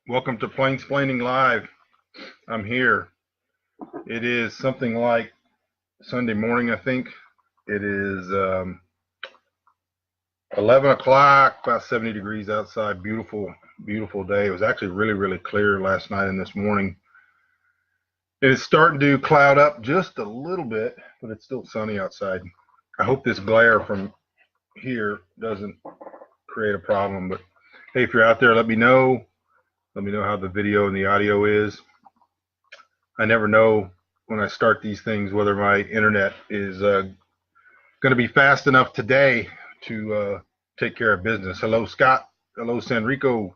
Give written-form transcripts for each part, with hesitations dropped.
Welcome to Plainsplaining Live. I'm here. It is something like Sunday morning, I think. It is 11 o'clock, about 70 degrees outside. Beautiful, beautiful day. It was actually really, really clear last night and this morning. It is starting to cloud up just a little bit, but it's still sunny outside. I hope this glare from here doesn't create a problem. But hey, if you're out there, let me know. Let me know how the video and the audio is. I never know when I start these things whether my internet is going to be fast enough today to take care of business. Hello, Scott. Hello, Sanrico.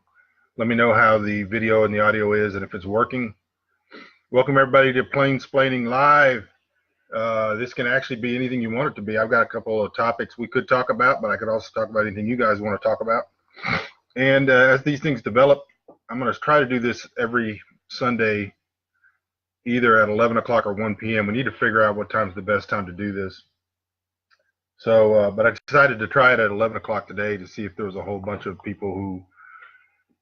Let me know how the video and the audio is and if it's working. Welcome, everybody, to Plainsplaining Live. This can actually be anything you want it to be. I've got a couple of topics we could talk about, but I could also talk about anything you guys want to talk about. And as these things develop, I'm going to try to do this every Sunday, either at 11 o'clock or 1 p.m. We need to figure out what time's the best time to do this. So, but I decided to try it at 11 o'clock today to see if there was a whole bunch of people who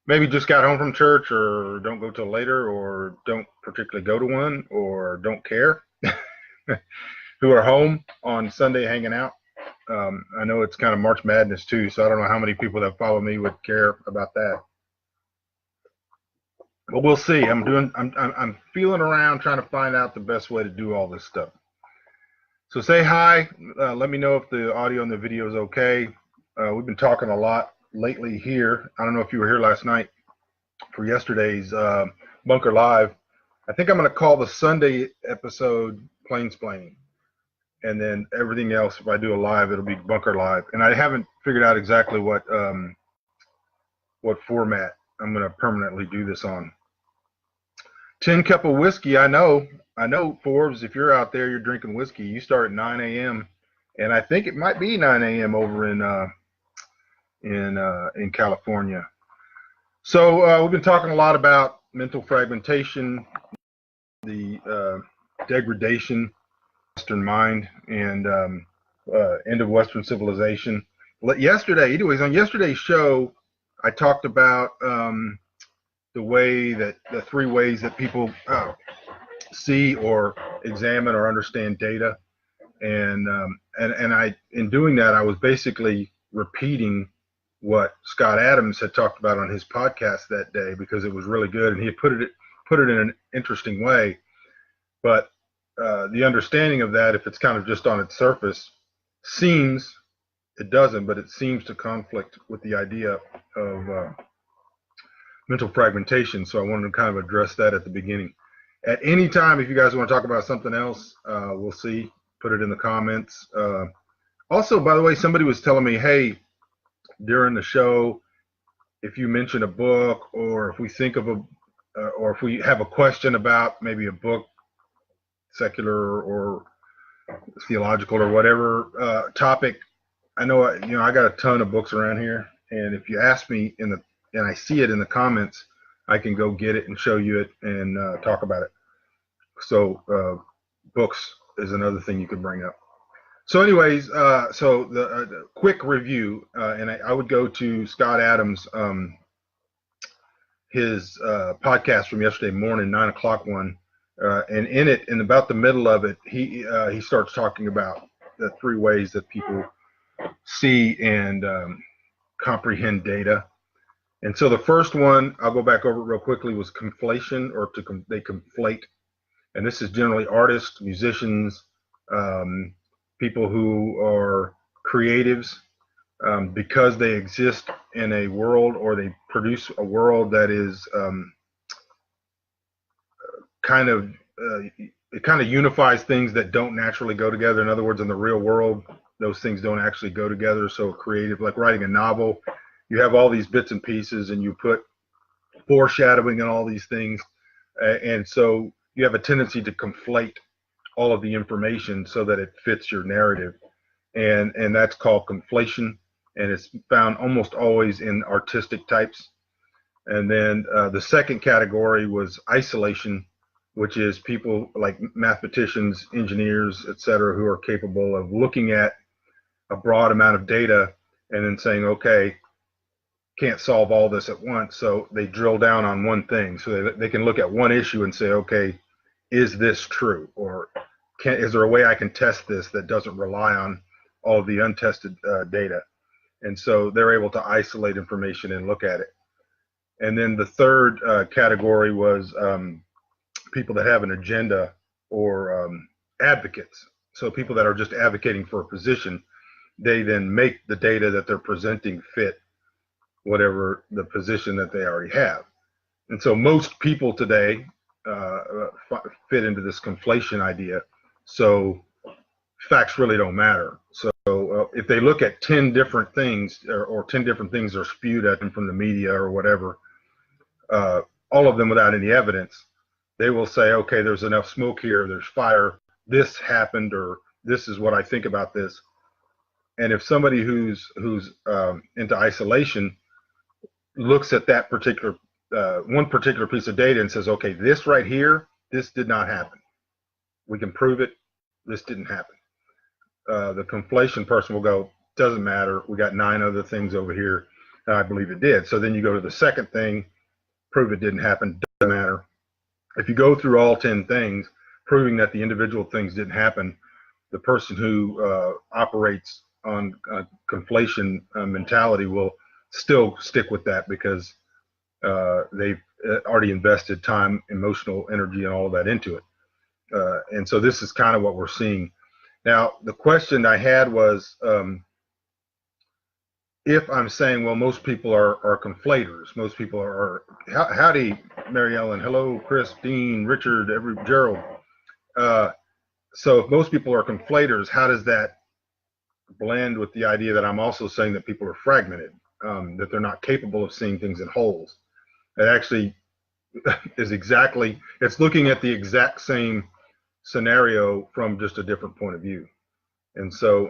maybe just got home from church or don't go till later or don't particularly go to one or don't care who are home on Sunday hanging out. I know it's kind of March Madness too, so I don't know how many people that follow me would care about that. But we'll see. I'm feeling around trying to find out the best way to do all this stuff. So say hi. Let me know if the audio and the video is okay. We've been talking a lot lately here. I don't know if you were here last night for yesterday's Bunker Live. I think I'm going to call the Sunday episode Plainsplaining. And then everything else, if I do a live, it'll be Bunker Live. And I haven't figured out exactly what format I'm going to permanently do this on. 10 cup of whiskey. I know, Forbes, if you're out there, you're drinking whiskey. You start at 9 a.m. and I think it might be 9 a.m. over in California. So we've been talking a lot about mental fragmentation, the degradation of the Western mind, and end of Western civilization. Anyways, on yesterday's show, I talked about the three ways that people see or examine or understand data, and in doing that, I was basically repeating what Scott Adams had talked about on his podcast that day because it was really good, and he had put it in an interesting way. But the understanding of that, if it's kind of just on its surface, it doesn't, but it seems to conflict with the idea of mental fragmentation. So I wanted to kind of address that at the beginning. At any time, if you guys want to talk about something else, we'll see. Put it in the comments. Also, by the way, somebody was telling me, hey, during the show, if you mention a book or if we think of or if we have a question about maybe a book, secular or theological or whatever topic, I know I got a ton of books around here, and if you ask me and I see it in the comments, I can go get it and show you it and talk about it. So books is another thing you could bring up. So anyways, so the quick review, and I would go to Scott Adams, his podcast from yesterday morning, 9 o'clock one, and in it, in about the middle of it, he starts talking about the three ways that people see and comprehend data. And so the first one, I'll go back over it real quickly, was conflation, or they conflate. And this is generally artists, musicians, people who are creatives, because they exist in a world, or they produce a world that is it kind of unifies things that don't naturally go together. In other words, in the real world, those things don't actually go together. So creative, like writing a novel, you have all these bits and pieces and you put foreshadowing and all these things. And so you have a tendency to conflate all of the information so that it fits your narrative. And that's called conflation. And it's found almost always in artistic types. And then the second category was isolation, which is people like mathematicians, engineers, etc., who are capable of looking at a broad amount of data and then saying, okay, can't solve all this at once, so they drill down on one thing. So they can look at one issue and say, okay, is this true? Or is there a way I can test this that doesn't rely on all the untested data? And so they're able to isolate information and look at it. And then the third category was people that have an agenda or advocates. So people that are just advocating for a position, they then make the data that they're presenting fit whatever the position that they already have. And so most people today fit into this conflation idea. So facts really don't matter. So if they look at 10 different things or 10 different things are spewed at them from the media or whatever, all of them without any evidence, they will say, okay, there's enough smoke here, there's fire, this happened, or this is what I think about this. And if somebody who's into isolation looks at that particular one particular piece of data and says, okay, this right here, this did not happen. We can prove it. This didn't happen. The conflation person will go, doesn't matter. We got 9 other things over here, and I believe it did. So then you go to the second thing, prove it didn't happen, doesn't matter. If you go through all 10 things, proving that the individual things didn't happen, the person who operates on conflation mentality will still stick with that because they've already invested time, emotional energy, and all of that into it. And so this is kind of what we're seeing. Now, the question I had was, if I'm saying, well, most people are conflators, most people are howdy, Mary Ellen, hello, Chris, Dean, Richard, Gerald. So if most people are conflators, how does that blend with the idea that I'm also saying that people are fragmented, that they're not capable of seeing things in wholes? It actually is exactly, it's looking at the exact same scenario from just a different point of view. And so,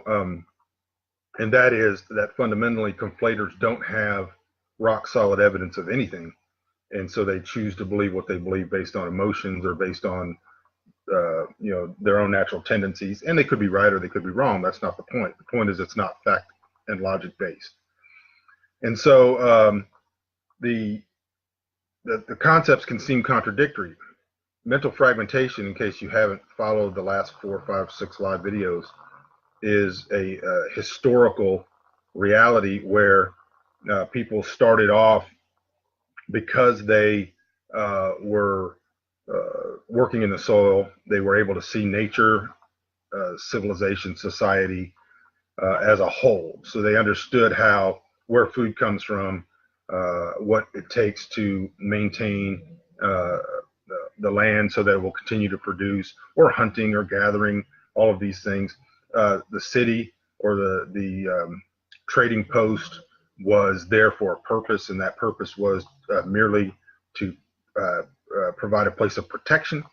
and that is that fundamentally conflators don't have rock solid evidence of anything. And so they choose to believe what they believe based on emotions or based on, you know, their own natural tendencies. And they could be right or they could be wrong. That's not the point. The point is it's not fact and logic based. And so the concepts can seem contradictory. Mental fragmentation, in case you haven't followed the last 4, 5, 6 live videos, is a historical reality where people started off because they were working in the soil. They were able to see nature, civilization, society as a whole. So they understood where food comes from, what it takes to maintain the land so that it will continue to produce, or hunting or gathering, all of these things. The city or the trading post was there for a purpose, and that purpose was merely to provide a place of protection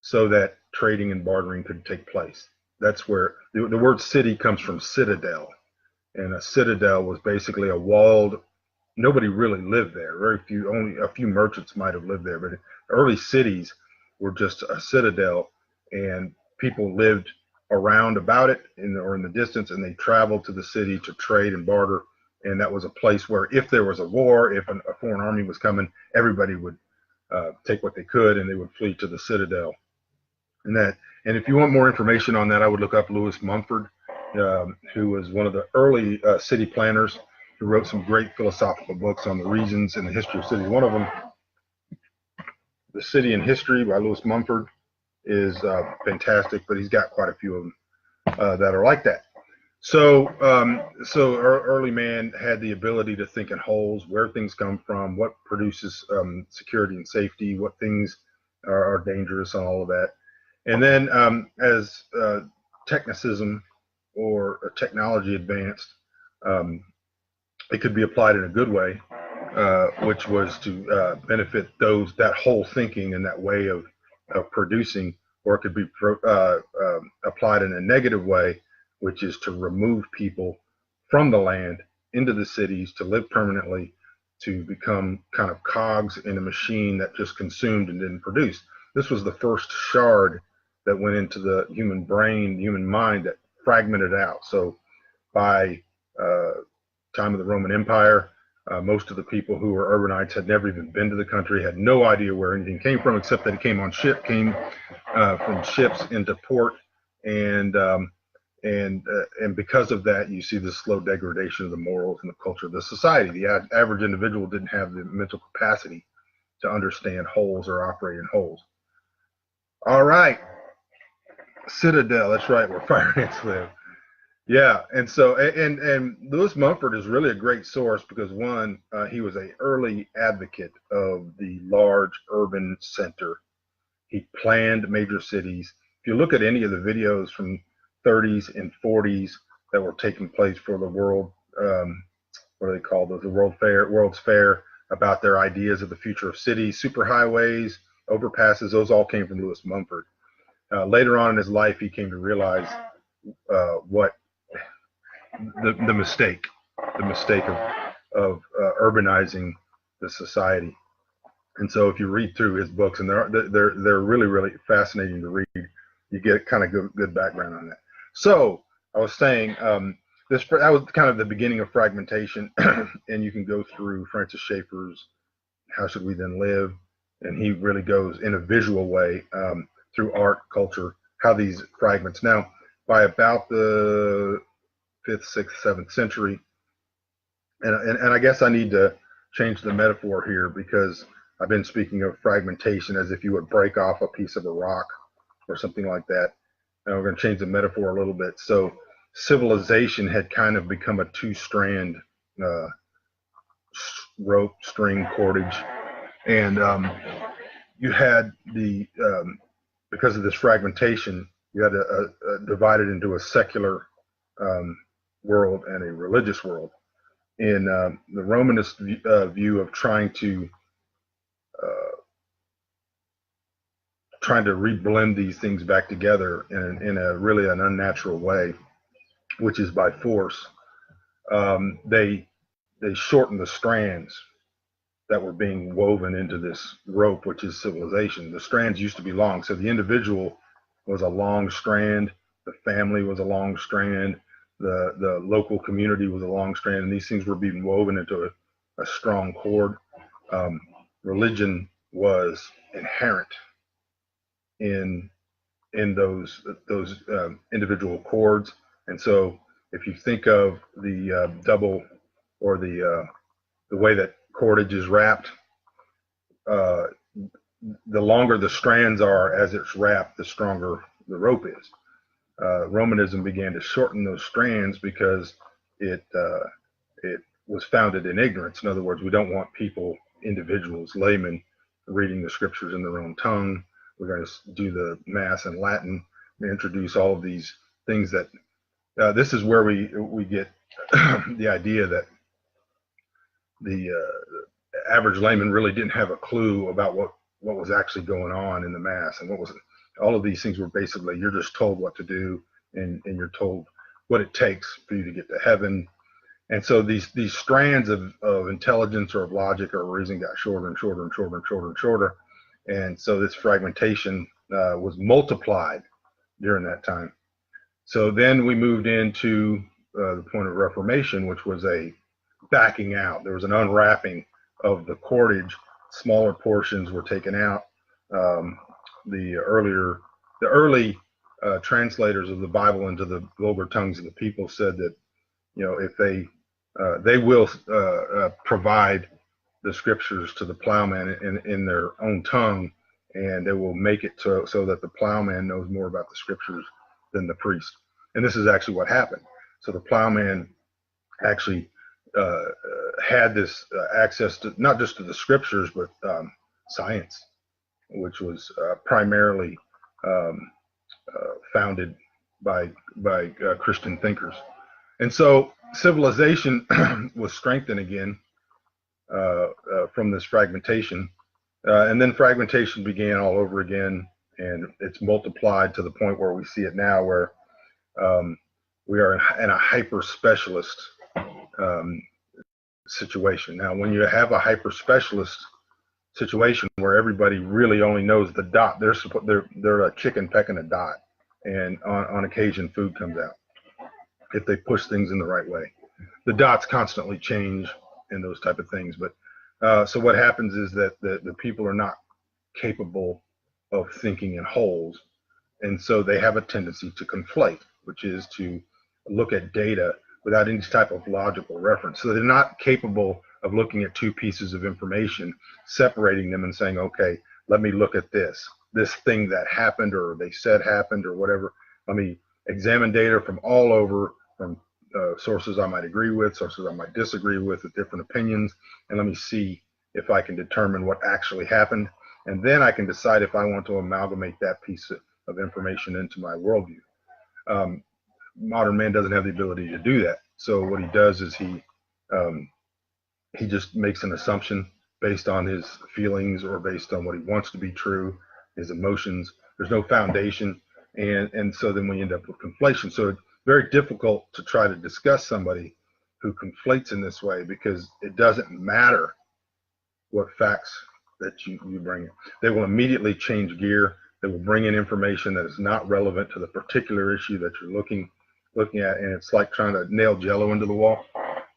so that trading and bartering could take place. That's where the word city comes from, citadel. And a citadel was basically a walled, nobody really lived there. Only a few merchants might have lived there, but early cities were just a citadel, and people lived around about it or in the distance, and they traveled to the city to trade and barter. And that was a place where if there was a war, if a foreign army was coming, everybody would take what they could and they would flee to the citadel. And if you want more information on that, I would look up Lewis Mumford, who was one of the early city planners, who wrote some great philosophical books on the reasons and the history of cities. One of them, The City and History by Lewis Mumford, is fantastic, but he's got quite a few of them that are like that. So our early man had the ability to think in wholes, where things come from, what produces security and safety, what things are dangerous, and all of that. And then as technicism or technology advanced, it could be applied in a good way, which was to benefit that whole thinking and that way of producing, or it could be applied in a negative way, which is to remove people from the land into the cities to live permanently, to become kind of cogs in a machine that just consumed and didn't produce. This was the first shard that went into the human brain, the human mind, that fragmented out. So by time of the Roman Empire, Most of the people who were urbanites had never even been to the country, had no idea where anything came from, except that it came from ships into port, and because of that, you see the slow degradation of the morals and the culture of the society. The average individual didn't have the mental capacity to understand wholes or operate in wholes. All right, Citadel. That's right, where fire ants live. Yeah, and so and Lewis Mumford is really a great source because one, he was an early advocate of the large urban center. He planned major cities. If you look at any of the videos from 30s and 40s that were taking place for the world, what do they call those? The World's Fair, about their ideas of the future of cities, superhighways, overpasses. Those all came from Lewis Mumford. Later on in his life, he came to realize what the mistake of urbanizing the society. And so if you read through his books, and they're really, really fascinating to read, you get kind of good background on that. So I was saying that was kind of the beginning of fragmentation, and you can go through Francis Schaeffer's How Should We Then Live, and he really goes in a visual way through art, culture, how these fragments. Now, by about the 5th, 6th, 7th century, and I guess I need to change the metaphor here because I've been speaking of fragmentation as if you would break off a piece of a rock or something like that. And we're going to change the metaphor a little bit. So civilization had kind of become a two-strand rope, string, cordage. And you had because of this fragmentation, you had divided into a secular world and a religious world. In the Romanist view of trying to reblend these things back together in a really an unnatural way, which is by force, they shortened the strands that were being woven into this rope, which is civilization. The strands used to be long, so the individual was a long strand, the family was a long strand, the local community was a long strand, and these things were being woven into a strong cord. Religion was inherent in those individual cords, and so if you think of the double or the way that cordage is wrapped, the longer the strands are as it's wrapped, the stronger the rope is. Romanism began to shorten those strands because it was founded in ignorance. In other words, we don't want people, individuals, laymen, reading the scriptures in their own tongue. We're going to do the Mass in Latin. We introduce all of these things that this is where we get the idea that the average layman really didn't have a clue about what was actually going on in the Mass, and what was all of these things were basically, you're just told what to do, and you're told what it takes for you to get to heaven. And so these strands of intelligence or of logic or reason got shorter and shorter and shorter and shorter and shorter. And so this fragmentation was multiplied during that time. So then we moved into the point of Reformation, which was a backing out. There was an unwrapping of the cordage. Smaller portions were taken out. The early translators of the Bible into the vulgar tongues of the people said that, if they will provide the scriptures to the plowman in their own tongue, and they will make it so that the plowman knows more about the scriptures than the priest. And this is actually what happened. So the plowman actually had this access to not just to the scriptures, but science, which was primarily founded by Christian thinkers. And so civilization was strengthened again from this fragmentation. And then fragmentation began all over again, and it's multiplied to the point where we see it now, where we are in a hyper-specialist situation. Now, when you have a hyper-specialist situation where everybody really only knows the dot, they're a chicken pecking a dot, and on occasion food comes out if they push things in the right way. The dots constantly change, and those type of things. But so what happens is that the people are not capable of thinking in wholes, and so they have a tendency to conflate, which is to look at data without any type of logical reference. So they're not capable of looking at two pieces of information, separating them and saying, okay, let me look at this thing that happened or they said happened or whatever. Let me examine data from all over, from sources I might agree with, sources I might disagree with different opinions, and let me see if I can determine what actually happened. And then I can decide if I want to amalgamate that piece of information into my worldview. Modern man doesn't have the ability to do that. So what he does is he just makes an assumption based on his feelings or based on what he wants to be true, his emotions. There's no foundation, and so then we end up with conflation. So it's very difficult to try to discuss somebody who conflates in this way, because it doesn't matter what facts that you bring in. They will immediately change gear. They will bring in information that is not relevant to the particular issue that you're looking at, and it's like trying to nail jello into the wall.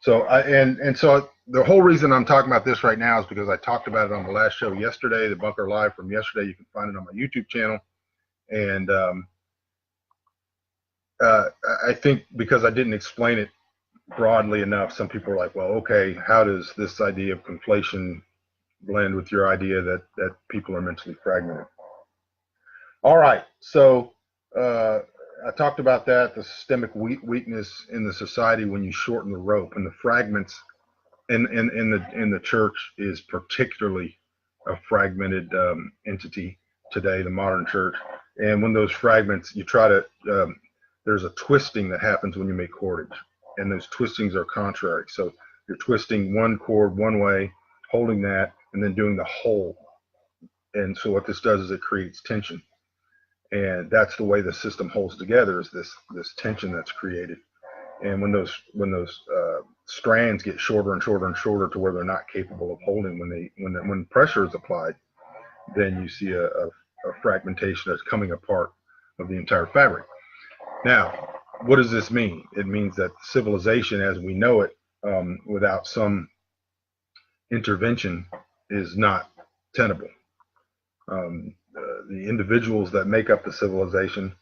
So so the whole reason I'm talking about this right now is because I talked about it on the last show yesterday, the Bunker Live from yesterday. You can find it on my YouTube channel. And I think because I didn't explain it broadly enough, some people are like, well, okay, how does this idea of conflation blend with your idea that people are mentally fragmented? All right, so I talked about that, the systemic weakness in the society when you shorten the rope, and the fragments in the church is particularly a fragmented entity today, the modern church. And when those fragments, you try to, there's a twisting that happens when you make cordage, and those twistings are contrary. So you're twisting one cord one way, holding that, and then doing the whole. And so what this does is it creates tension. And that's the way the system holds together, is this tension that's created. And when those strands get shorter and shorter and shorter to where they're not capable of holding, when pressure is applied, then you see a fragmentation that's coming apart of the entire fabric. Now, what does this mean? It means that civilization as we know it, without some intervention, is not tenable. The individuals that make up the civilization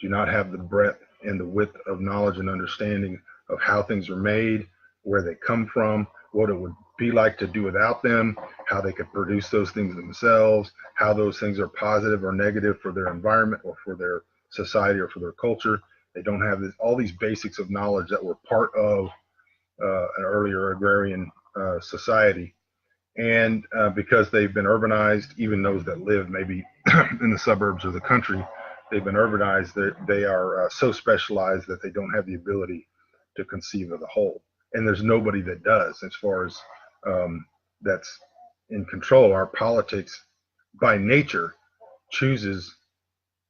do not have the breadth and the width of knowledge and understanding of how things are made, where they come from, what it would be like to do without them, how they could produce those things themselves, how those things are positive or negative for their environment or for their society or for their culture. They don't have all these basics of knowledge that were part of an earlier agrarian society. And because they've been urbanized, even those that live maybe in the suburbs of the country, they've been urbanized. They are so specialized that they don't have the ability to conceive of the whole. And there's nobody that does, as far as that's in control. Our politics, by nature, chooses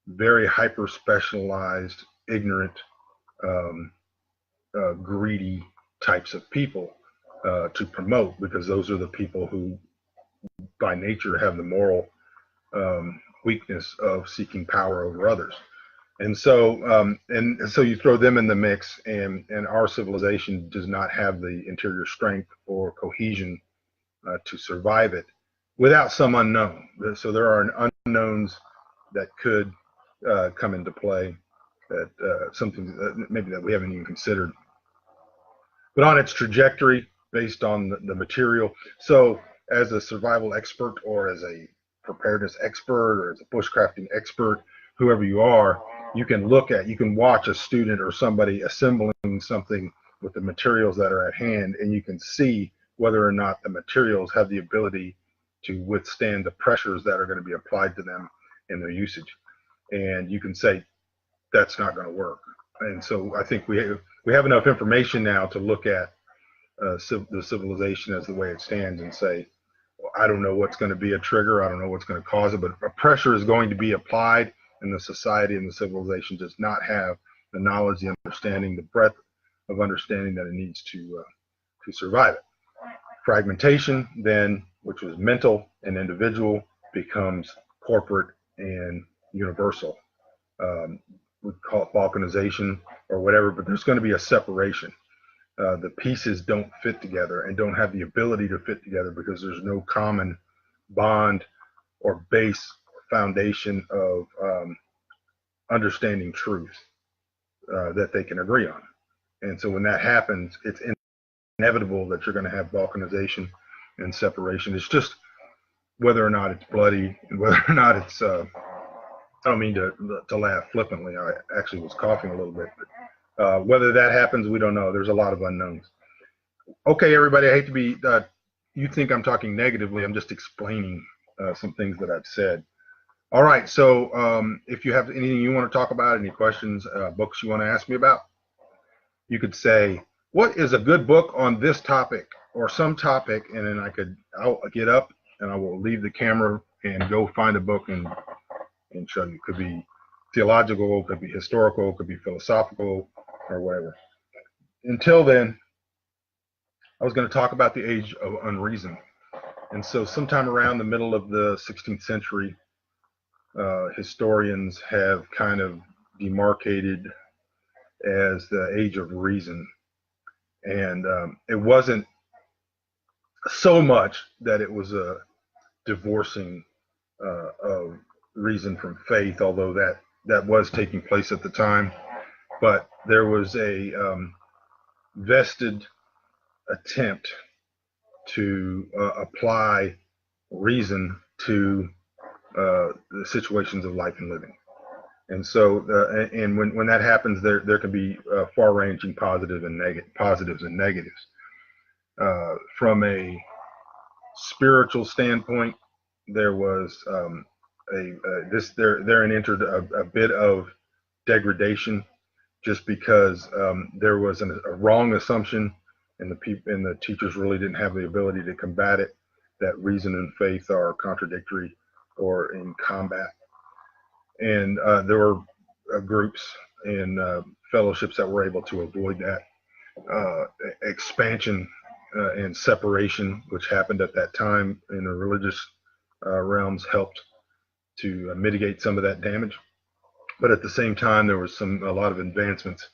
very hyper specialized, ignorant, greedy types of people to promote, because those are the people who by nature have the moral weakness of seeking power over others. And so so you throw them in the mix, and our civilization does not have the interior strength or cohesion to survive it without some unknown. So there are unknowns that could come into play, that something that maybe that we haven't even considered, but on its trajectory based on the material. So as a survival expert, or as a preparedness expert, or as a bushcrafting expert, whoever you are, you can watch a student or somebody assembling something with the materials that are at hand, and you can see whether or not the materials have the ability to withstand the pressures that are going to be applied to them in their usage. And you can say, that's not going to work. And so I think we have enough information now to look at the civilization as the way it stands and say, well, I don't know what's going to be a trigger. I don't know what's going to cause it, but a pressure is going to be applied, and the society and the civilization does not have the knowledge, the understanding, the breadth of understanding that it needs to survive it. Fragmentation then, which was mental and individual, becomes corporate and universal. We call it balkanization or whatever, but there's going to be a separation. the pieces don't fit together and don't have the ability to fit together because there's no common bond or base foundation of understanding truth that they can agree on. And so when that happens, it's inevitable that you're going to have balkanization and separation. It's just whether or not it's bloody and whether or not it's I don't mean to laugh flippantly. I actually was coughing a little bit, but whether that happens, we don't know. There's a lot of unknowns. Okay, everybody, I hate to be you think I'm talking negatively. I'm just explaining some things that I've said. All right, so if you have anything you want to talk about, any questions, books you want to ask me about, you could say, what is a good book on this topic or some topic, and then I'll get up and I will leave the camera and go find a book and show you. It could be theological, it could be historical, it could be philosophical, or whatever. Until then, I was going to talk about the age of unreason. And so sometime around the middle of the 16th century, historians have kind of demarcated as the age of reason. And it wasn't so much that it was a divorcing of reason from faith, although that was taking place at the time. But there was a vested attempt to apply reason to the situations of life and living. And so, and when that happens, there can be far-ranging positives and negatives. From a spiritual standpoint, there was therein entered a bit of degradation, just because there was a wrong assumption, and the teachers really didn't have the ability to combat it, that reason and faith are contradictory or in combat. And there were groups and fellowships that were able to avoid that expansion and separation, which happened at that time in the religious realms, helped to mitigate some of that damage. But at the same time, there was a lot of advancements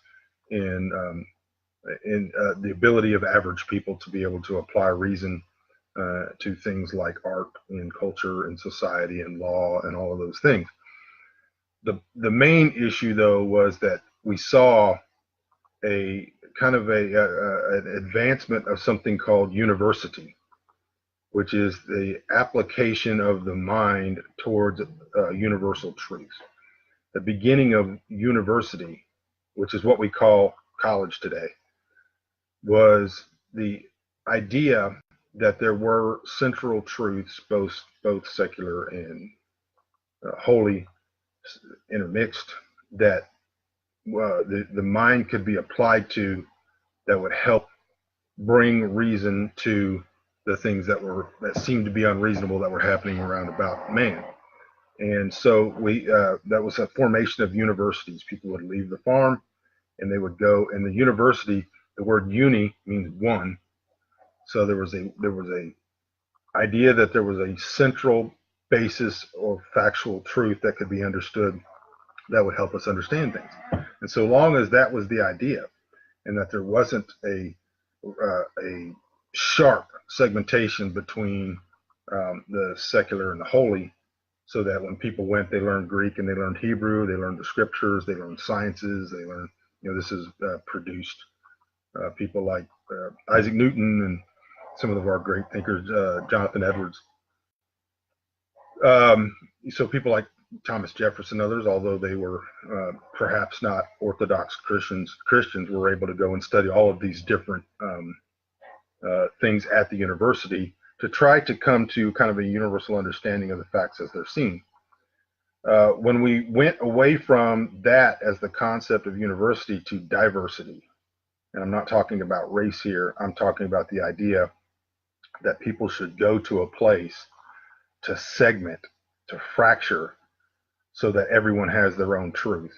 in the ability of average people to be able to apply reason to things like art and culture and society and law and all of those things. The main issue, though, was that we saw a kind of an advancement of something called university, which is the application of the mind towards universal truths. The beginning of university, which is what we call college today, was the idea that there were central truths, both secular and holy, intermixed, that the mind could be applied to, that would help bring reason to the things that seemed to be unreasonable that were happening around about man. And so that was a formation of universities. People would leave the farm and they would go, and the university, the word uni means one. So there was a idea that there was a central basis or factual truth that could be understood that would help us understand things. And so long as that was the idea, and that there wasn't a sharp segmentation between the secular and the holy, so that when people went, they learned Greek and they learned Hebrew, they learned the scriptures, they learned sciences, they learned, this has produced people like Isaac Newton and some of our great thinkers, Jonathan Edwards. So people like Thomas Jefferson and others, although they were perhaps not Orthodox Christians, were able to go and study all of these different things at the university to try to come to kind of a universal understanding of the facts as they're seen. When we went away from that as the concept of university to diversity, and I'm not talking about race here, I'm talking about the idea that people should go to a place to segment, to fracture, so that everyone has their own truth,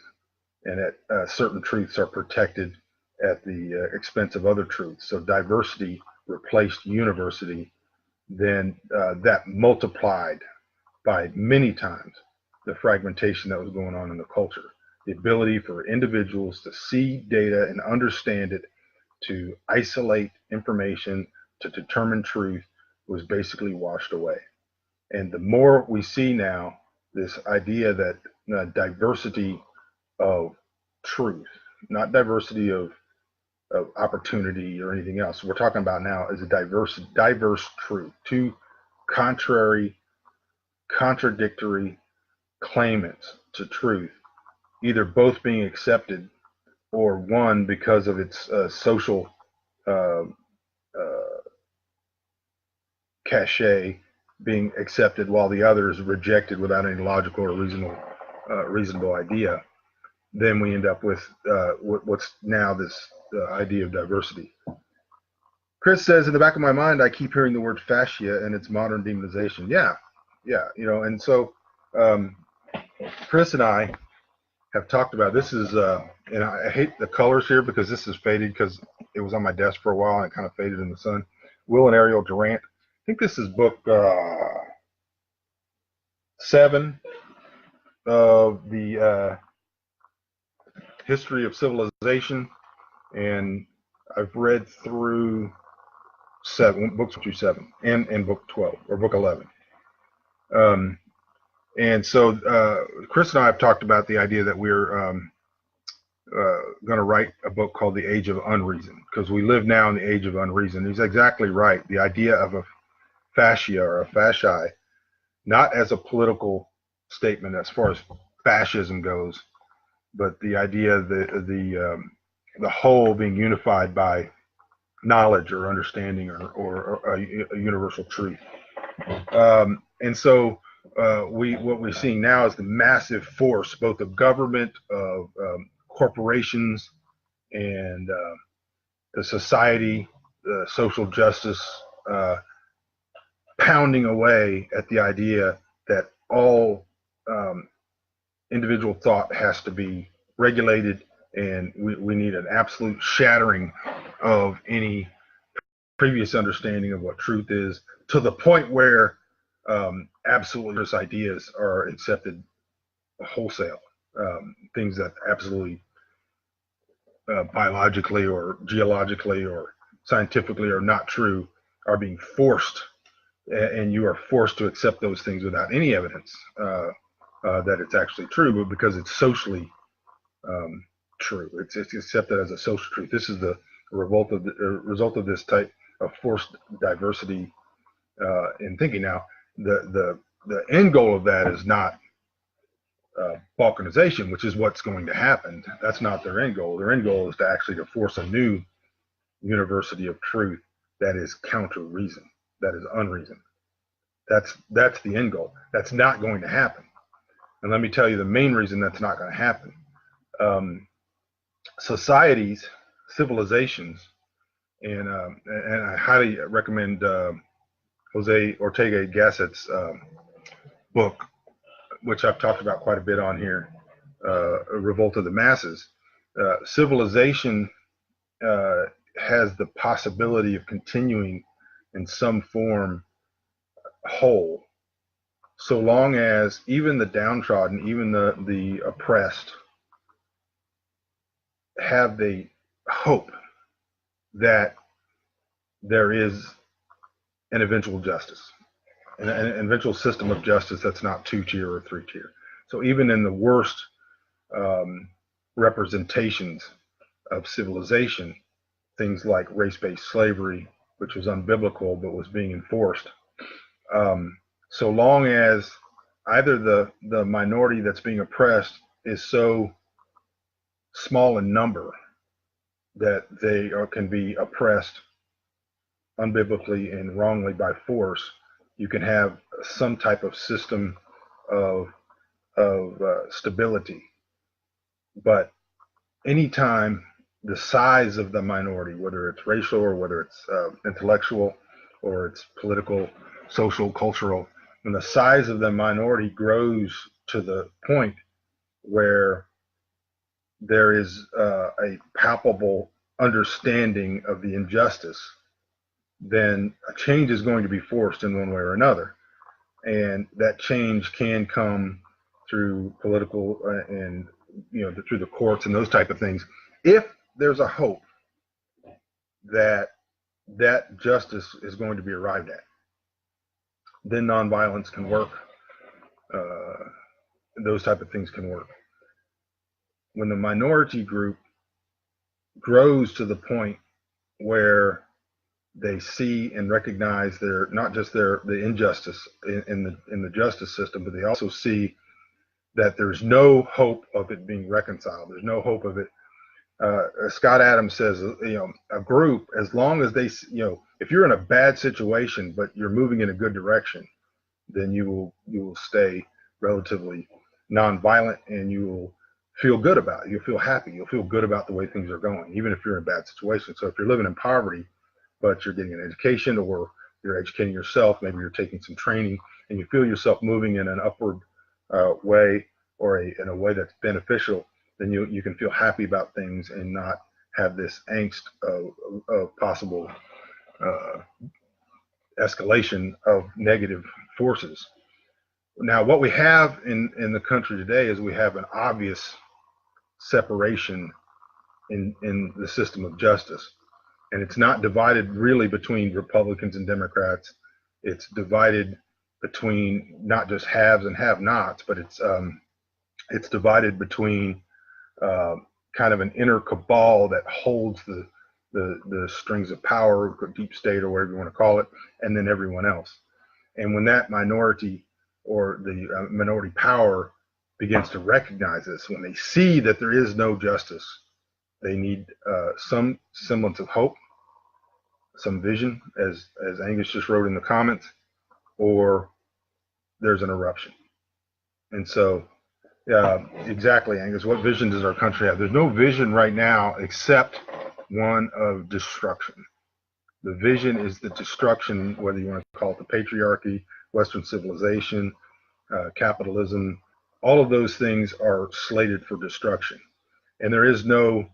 and that certain truths are protected at the expense of other truths. So diversity replaced university, then that multiplied by many times the fragmentation that was going on in the culture. The ability for individuals to see data and understand it to isolate information to determine truth was basically washed away. And the more we see now this idea that diversity of truth, not diversity of opportunity or anything else. We're talking about now is a diverse truth. Two contradictory claimants to truth, either both being accepted or one because of its social uh, uh, cachet being accepted while the other is rejected without any logical or reasonable idea. Then we end up with what's now this idea of diversity. Chris says, in the back of my mind, I keep hearing the word fascia and its modern demonization. Yeah, and so Chris and I have talked about this is, and I hate the colors here because this is faded because it was on my desk for a while and it kind of faded in the sun. Will and Ariel Durant. I think this is book 7 of the History of Civilization, and I've read through books through 7 and book 12 or book 11. And so Chris and I have talked about the idea that we're going to write a book called The Age of Unreason, because we live now in the age of unreason. He's exactly right. The idea of a fascia or a fasci, not as a political statement as far as fascism goes, but the idea of the whole being unified by knowledge or understanding or a universal truth. And so what we're seeing now is the massive force, both of government, of corporations, and the society, social justice, pounding away at the idea that all individual thought has to be regulated, and we need an absolute shattering of any previous understanding of what truth is, to the point where absolutist ideas are accepted wholesale. Things that absolutely biologically or geologically or scientifically are not true are being forced, and you are forced to accept those things without any evidence that it's actually true, but because it's socially true. It's accepted as a social truth. This is the result of this type of forced diversity in thinking. Now, the end goal of that is not balkanization, which is what's going to happen. That's not their end goal. Their end goal is to actually to force a new university of truth that is counter reason, that is unreason. That's the end goal. That's not going to happen. And let me tell you the main reason that's not going to happen. Societies, civilizations, and I highly recommend Jose Ortega Gasset's book, which I've talked about quite a bit on here, Revolt of the Masses. Civilization has the possibility of continuing in some form whole, so long as even the downtrodden, even the oppressed, have the hope that there is an eventual justice, an eventual system of justice that's not 2-tier or 3-tier. So even in the worst representations of civilization, things like race-based slavery, which was unbiblical but was being enforced, so long as either the minority that's being oppressed is so small in number that they can be oppressed unbiblically and wrongly by force, you can have some type of system of stability. But anytime the size of the minority, whether it's racial or whether it's intellectual or it's political, social, cultural, when the size of the minority grows to the point where there is a palpable understanding of the injustice, then a change is going to be forced in one way or another. And that change can come through political and through the courts and those type of things, if there's a hope that justice is going to be arrived at, then nonviolence can work. Those type of things can work. When the minority group grows to the point where they see and recognize not just the injustice in the justice system, but they also see that there's no hope of it being reconciled. There's no hope of it. Scott Adams says, a group, as long as they, if you're in a bad situation but you're moving in a good direction, then you will stay relatively nonviolent, and you will feel good about it. You'll feel happy. You'll feel good about the way things are going, even if you're in a bad situation. So if you're living in poverty, but you're getting an education, or you're educating yourself, maybe you're taking some training, and you feel yourself moving in an upward way, or in a way that's beneficial, then you can feel happy about things and not have this angst of possible escalation of negative forces. Now, what we have in the country today is we have an obvious separation in the system of justice. And it's not divided really between Republicans and Democrats. It's divided between not just haves and have-nots, but it's divided between kind of an inner cabal that holds the strings of power, deep state, or whatever you want to call it, and then everyone else. And when that minority or the minority power begins to recognize this, when they see that there is no justice, they need some semblance of hope, some vision, as Angus just wrote in the comments, or there's an eruption. And so, exactly, Angus, what vision does our country have? There's no vision right now except one of destruction. The vision is the destruction, whether you want to call it the patriarchy, Western civilization, capitalism. All of those things are slated for destruction. And there is no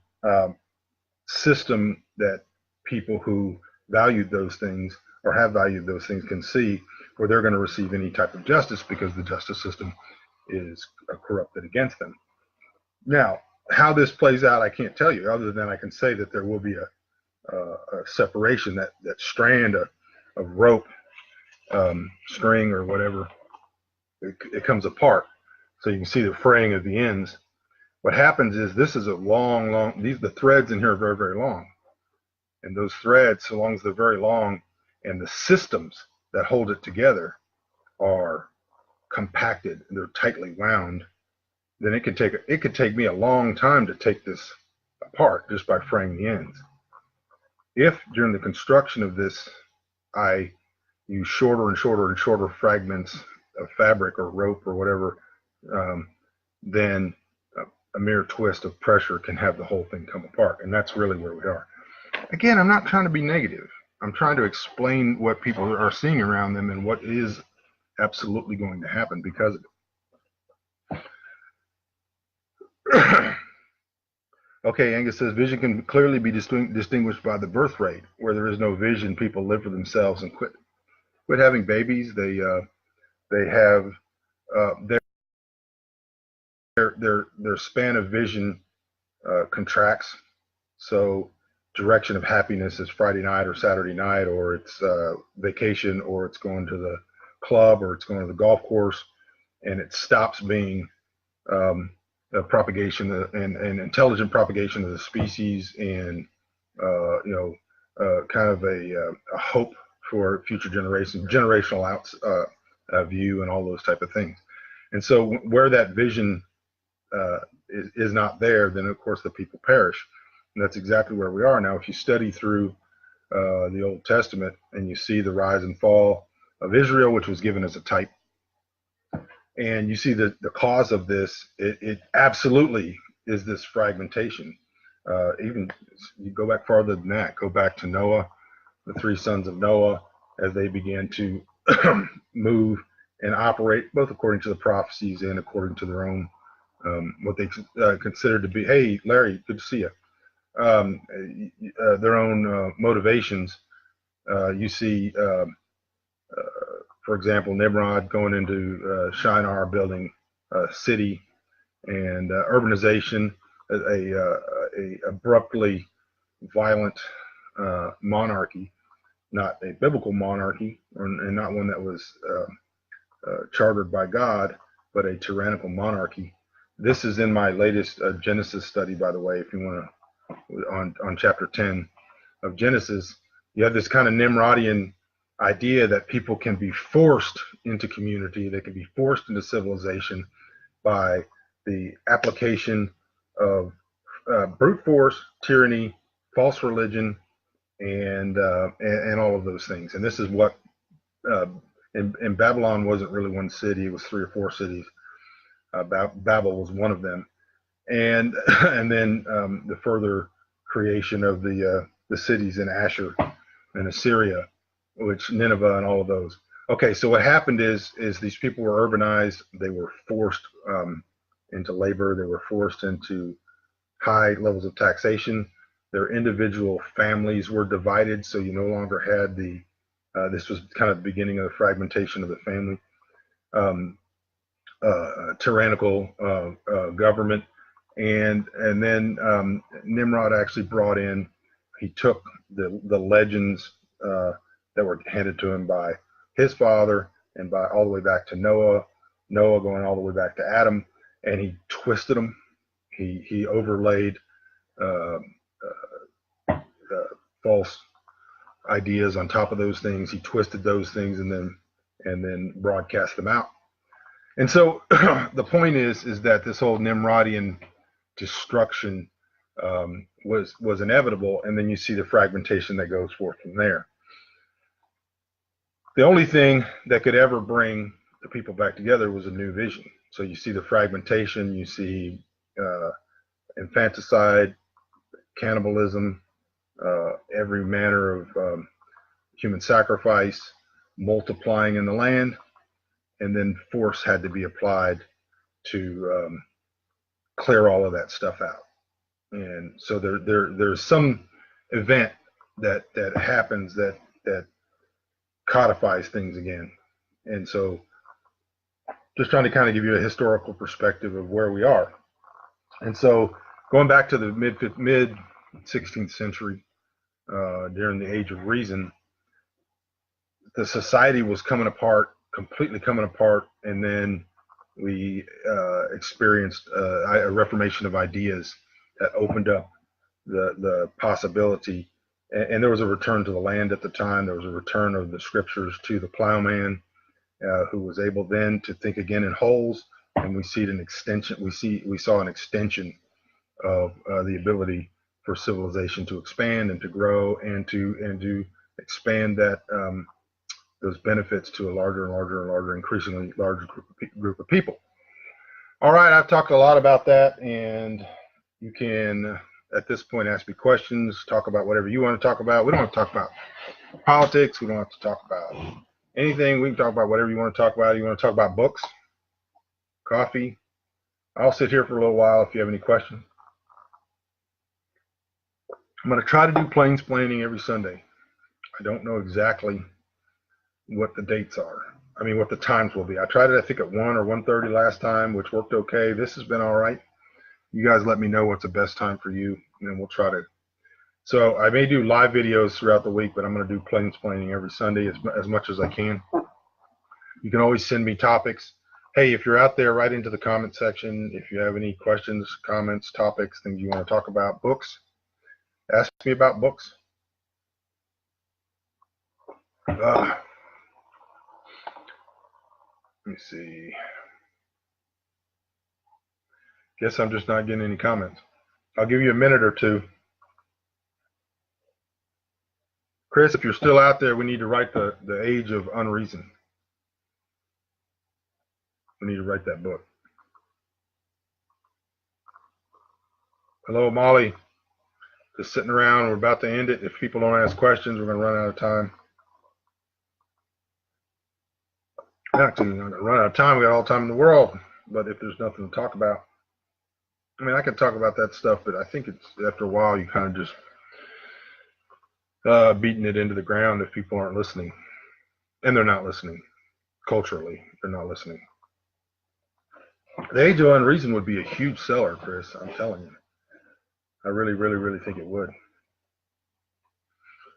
system that people who valued those things or have valued those things can see where they're going to receive any type of justice, because the justice system is corrupted against them. Now, how this plays out, I can't tell you, other than I can say that there will be a separation, that strand of rope, string, or whatever, it comes apart. So you can see the fraying of the ends. What happens is, this is a long, the threads in here are very, very long. And those threads, so long as they're very long, and the systems that hold it together are compacted, and they're tightly wound, then it could take me a long time to take this apart just by fraying the ends. If during the construction of this I use shorter and shorter and shorter fragments of fabric or rope or whatever, then a mere twist of pressure can have the whole thing come apart. And that's really where we are. Again, I'm not trying to be negative. I'm trying to explain what people are seeing around them and what is absolutely going to happen because of it. Okay, Angus says, vision can clearly be distinguished by the birth rate. Where there is no vision, people live for themselves and quit having babies. They have their span of vision contracts. So direction of happiness is Friday night or Saturday night, or it's vacation, or it's going to the club, or it's going to the golf course, and it stops being propagation and intelligent propagation of the species, and kind of a hope for future generations, generational view, and all those type of things. And so where that vision is not there, then of course the people perish. And that's exactly where we are now. If you study through the Old Testament and you see the rise and fall of Israel, which was given as a type, and you see the cause of this, it absolutely is this fragmentation. Even you go back farther than that, go back to Noah, the three sons of Noah, as they began to move and operate, both according to the prophecies and according to their own, what they considered to be, hey, Larry, good to see you, their own motivations. You see, for example, Nimrod going into Shinar, building a city, and urbanization, a abruptly violent monarchy, not a biblical monarchy, and not one that was chartered by God, but a tyrannical monarchy. This is in my latest Genesis study, by the way, if you want to, on chapter 10 of Genesis. You have this kind of Nimrodian idea that people can be forced into community, they can be forced into civilization by the application of brute force, tyranny, false religion, and all of those things. And this is what in Babylon wasn't really one city; it was 3 or 4 cities. Babel was one of them, and and then the further creation of the cities in Ashur and Assyria, which Nineveh and all of those. Okay, so what happened is these people were urbanized. They were forced into labor. They were forced into high levels of taxation. Their individual families were divided, so you no longer had the. This was kind of the beginning of the fragmentation of the family. Tyrannical government, and then Nimrod actually brought in. He took the legends that were handed to him by his father and by all the way back to Noah going all the way back to Adam, and he twisted them. He overlaid false ideas on top of those things. He twisted those things and then broadcast them out. And so the point is that this whole Nimrodian destruction was inevitable, and then you see the fragmentation that goes forth from there. The only thing that could ever bring the people back together was a new vision. So you see the fragmentation, you see infanticide, cannibalism, every manner of human sacrifice, multiplying in the land, and then force had to be applied to clear all of that stuff out. And so there's some event that happens that codifies things again. And so just trying to kind of give you a historical perspective of where we are. And so going back to the mid 16th century, during the Age of Reason, the society was completely coming apart, and then we experienced a reformation of ideas that opened up the possibility. And there was a return to the land at the time. There was a return of the scriptures to the plowman, who was able then to think again in wholes. And we see an extension. We saw an extension of the ability for civilization to expand and to grow and to expand that those benefits to a larger and larger and larger, increasingly larger group of people. All right, I've talked a lot about that, and you can, at this point, ask me questions, talk about whatever you want to talk about. We don't have to talk about politics. We don't have to talk about anything. We can talk about whatever you want to talk about. You want to talk about books, coffee. I'll sit here for a little while if you have any questions. I'm going to try to do Plainsplaining every Sunday. I don't know exactly what the dates are. I mean, what the times will be. I tried it, I think, at 1 or 1:30 last time, which worked okay. This has been all right. You guys let me know what's the best time for you, and then we'll try to. So I may do live videos throughout the week, but I'm going to do Plainsplaining every Sunday as much as I can. You can always send me topics. Hey, if you're out there, write into the comment section. If you have any questions, comments, topics, things you want to talk about, books, ask me about books. Let me see. Guess I'm just not getting any comments. I'll give you a minute or two. Chris, if you're still out there, we need to write the Age of Unreason. We need to write that book. Hello, Molly. Just sitting around. We're about to end it. If people don't ask questions, we're going to run out of time. Actually, we're not going to run out of time. We got all the time in the world. But if there's nothing to talk about, I mean, I can talk about that stuff, but I think it's after a while you kind of just beating it into the ground if people aren't listening. And they're not listening. Culturally, they're not listening. The Age of Unreason would be a huge seller, Chris. I'm telling you. I really, really, really think it would.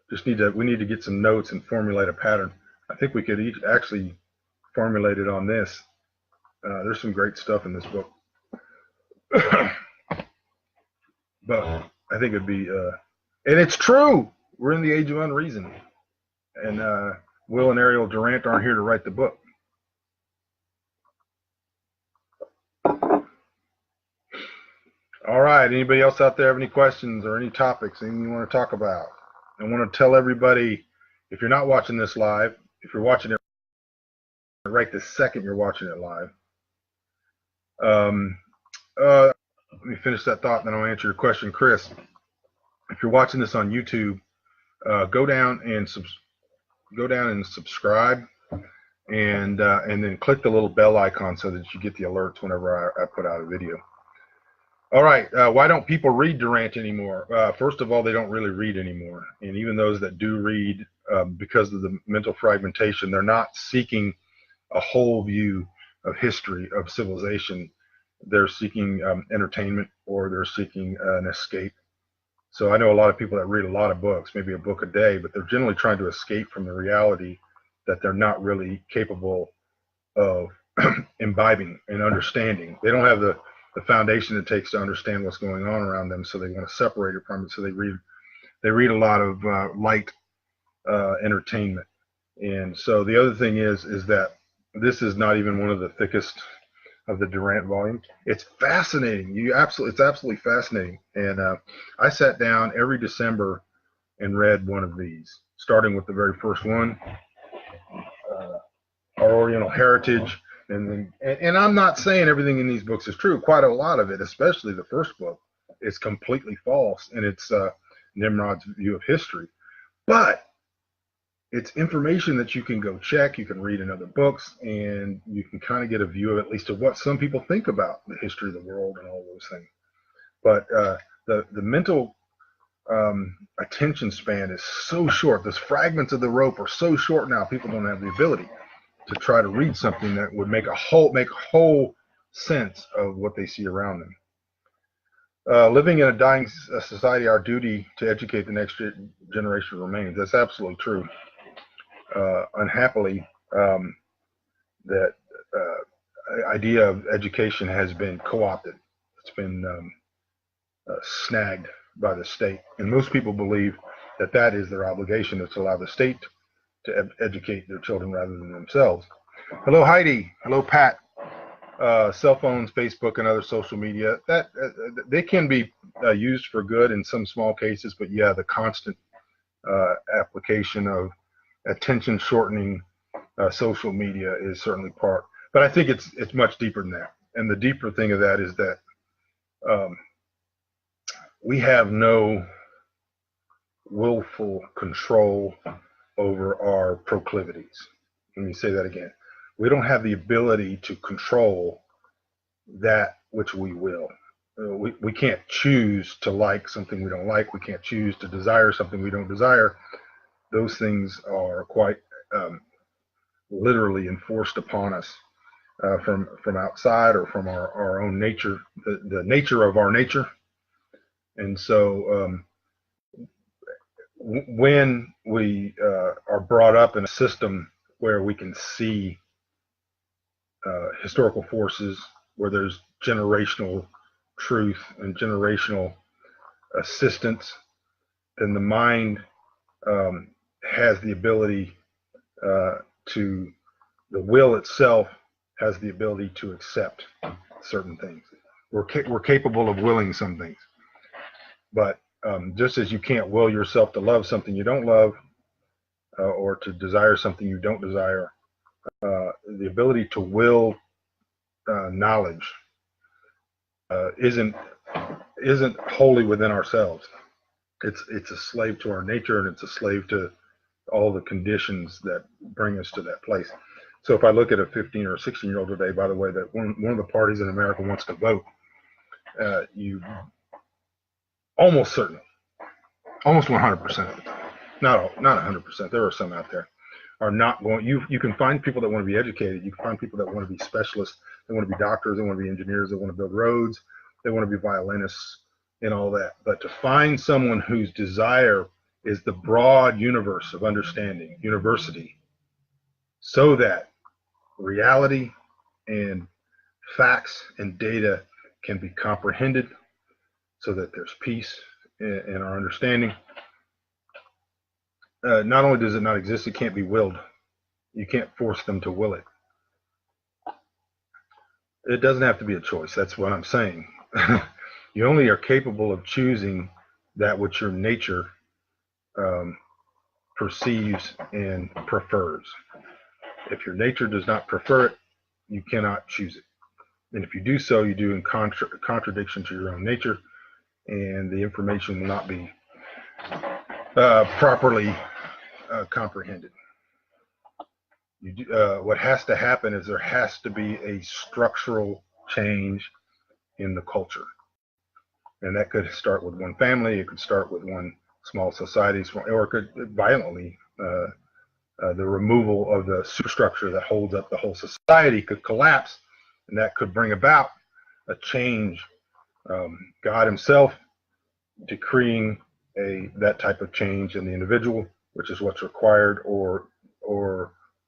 we need to get some notes and formulate a pattern. I think we could actually formulate it on this. There's some great stuff in this book. But I think it'd be, and it's true. We're in the age of unreason. And Will and Ariel Durant aren't here to write the book. All right. Anybody else out there have any questions or any topics, anything you want to talk about? I want to tell everybody, if you're not watching this live, if you're watching it right this second, you're watching it live. Let me finish that thought, and then I'll answer your question, Chris. If you're watching this on YouTube, go down and subscribe, and then click the little bell icon so that you get the alerts whenever I put out a video. All right, why don't people read Durant anymore? First of all, they don't really read anymore, and even those that do read, because of the mental fragmentation, they're not seeking a whole view of history, of civilization. They're seeking entertainment, or they're seeking an escape. So I know a lot of people that read a lot of books, maybe a book a day, but they're generally trying to escape from the reality that they're not really capable of imbibing and understanding. They don't have the foundation it takes to understand what's going on around them, so they want to separate it from it. So they read a lot of light entertainment. And so the other thing is that this is not even one of the thickest of the Durant volumes. It's fascinating. It's absolutely fascinating. And I sat down every December and read one of these, starting with the very first one, Our Oriental Heritage. And I'm not saying everything in these books is true. Quite a lot of it, especially the first book, is completely false, and it's Nimrod's view of history. But it's information that you can go check, you can read in other books, and you can kind of get a view of at least of what some people think about the history of the world and all those things. But the mental attention span is so short. Those fragments of the rope are so short now, people don't have the ability to try to read something that would make whole sense of what they see around them. Living in a dying society, our duty to educate the next generation remains. That's absolutely true. Unhappily, that idea of education has been co-opted. It's been snagged by the state, and most people believe that is their obligation, is to allow the state to educate their children rather than themselves. Hello, Heidi. Hello, Pat. Cell phones, Facebook, and other social media, that they can be used for good in some small cases, but yeah, the constant application of attention shortening social media is certainly part. But I think it's much deeper than that. And the deeper thing of that is that we have no willful control over our proclivities. Let me say that again. We don't have the ability to control that which we will. We can't choose to like something we don't like. We can't choose to desire something we don't desire. Those things are quite literally enforced upon us from outside or from our own nature, the nature of our nature. And so when we are brought up in a system where we can see historical forces, where there's generational truth and generational assistance, then the mind has the ability the will itself has the ability to accept certain things. We're capable of willing some things. But just as you can't will yourself to love something you don't love, or to desire something you don't desire, the ability to will knowledge isn't wholly within ourselves. It's a slave to our nature, and it's a slave to all the conditions that bring us to that place. So if I look at a 15 or 16-year-old today, by the way, that one of the parties in America wants to vote, you almost certainly, almost 100% of the time, not 100%, there are some out there, are not going. You can find people that want to be educated. You can find people that want to be specialists. They want to be doctors. They want to be engineers. They want to build roads. They want to be violinists and all that. But to find someone whose desire is the broad universe of understanding, university, so that reality and facts and data can be comprehended, so that there's peace in our understanding. Not only does it not exist, it can't be willed. You can't force them to will it. It doesn't have to be a choice. That's what I'm saying. You only are capable of choosing that which your nature perceives and prefers. If your nature does not prefer it, you cannot choose it. And if you do so, you do in contradiction to your own nature, and the information will not be properly comprehended. What has to happen is there has to be a structural change in the culture. And that could start with one family, it could start with one small society, or it could violently, the removal of the superstructure that holds up the whole society could collapse, and that could bring about a change. God himself decreeing that type of change in the individual, which is what's required, or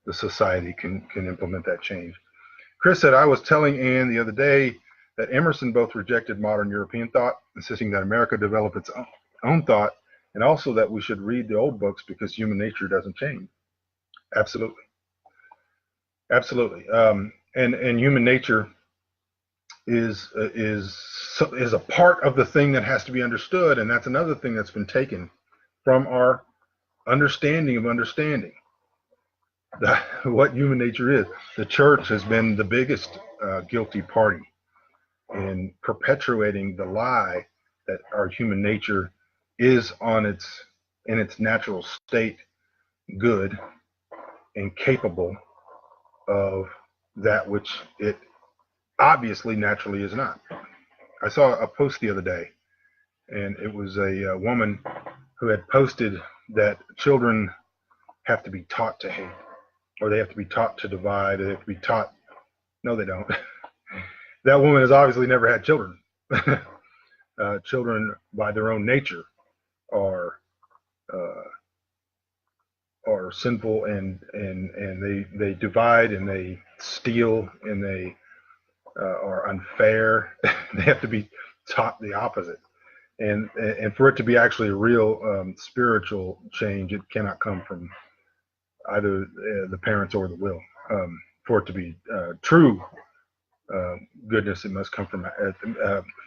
the society can implement that change. Chris said, I was telling Ann the other day that Emerson both rejected modern European thought, insisting that America develop its own thought, and also that we should read the old books because human nature doesn't change. Absolutely. Absolutely. And human nature is a part of the thing that has to be understood, and that's another thing that's been taken from our understanding of understanding what human nature is. The church has been the biggest guilty party in perpetuating the lie that our human nature is in its natural state good and capable of that which it obviously naturally is not. I saw a post the other day, and it was a woman who had posted that children have to be taught to hate, or they have to be taught to divide, or they have to be taught. No, they don't. That woman has obviously never had children. Children, by their own nature, are sinful, and they divide, and they steal, and they are unfair. They have to be taught the opposite. And for it to be actually a real spiritual change, it cannot come from either the parents or the will. For it to be true goodness, it must come from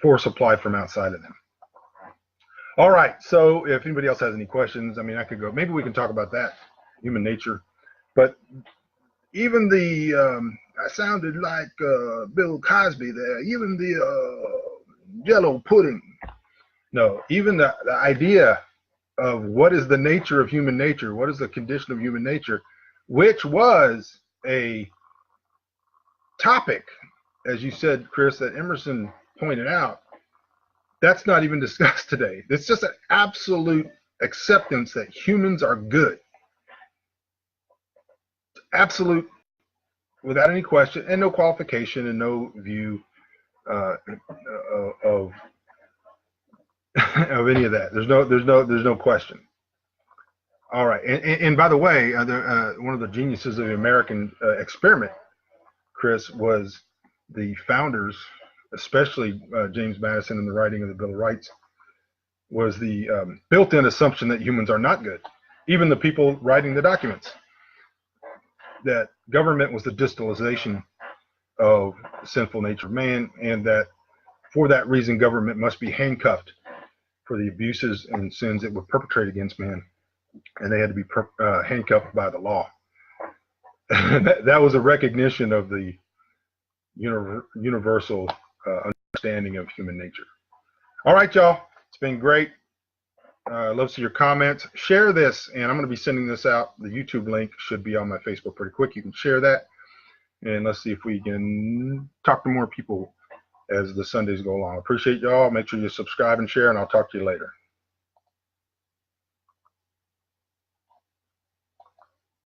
force applied from outside of them. All right, so if anybody else has any questions, I mean, I could go. Maybe we can talk about that, human nature. But even I sounded like Bill Cosby there. Even the Jello pudding. No, even the idea of what is the nature of human nature, what is the condition of human nature, which was a topic, as you said, Chris, that Emerson pointed out, that's not even discussed today. It's just an absolute acceptance that humans are good. Absolute, without any question, and no qualification, and no view of of any of that. There's no question. All right, and by the way, one of the geniuses of the American experiment, Chris, was the founders, especially James Madison in the writing of the Bill of Rights, was the built-in assumption that humans are not good. Even the people writing the documents, that government was the distillation of the sinful nature of man, and that for that reason government must be handcuffed for the abuses and sins it would perpetrate against man, and they had to be handcuffed by the law. That was a recognition of the universal understanding of human nature. All right, y'all, it's been great. Love to see your comments. Share this, and I'm going to be sending this out. The YouTube link should be on my Facebook pretty quick. You can share that, and let's see if we can talk to more people as the Sundays go along. Appreciate y'all. Make sure you subscribe and share, and I'll talk to you later.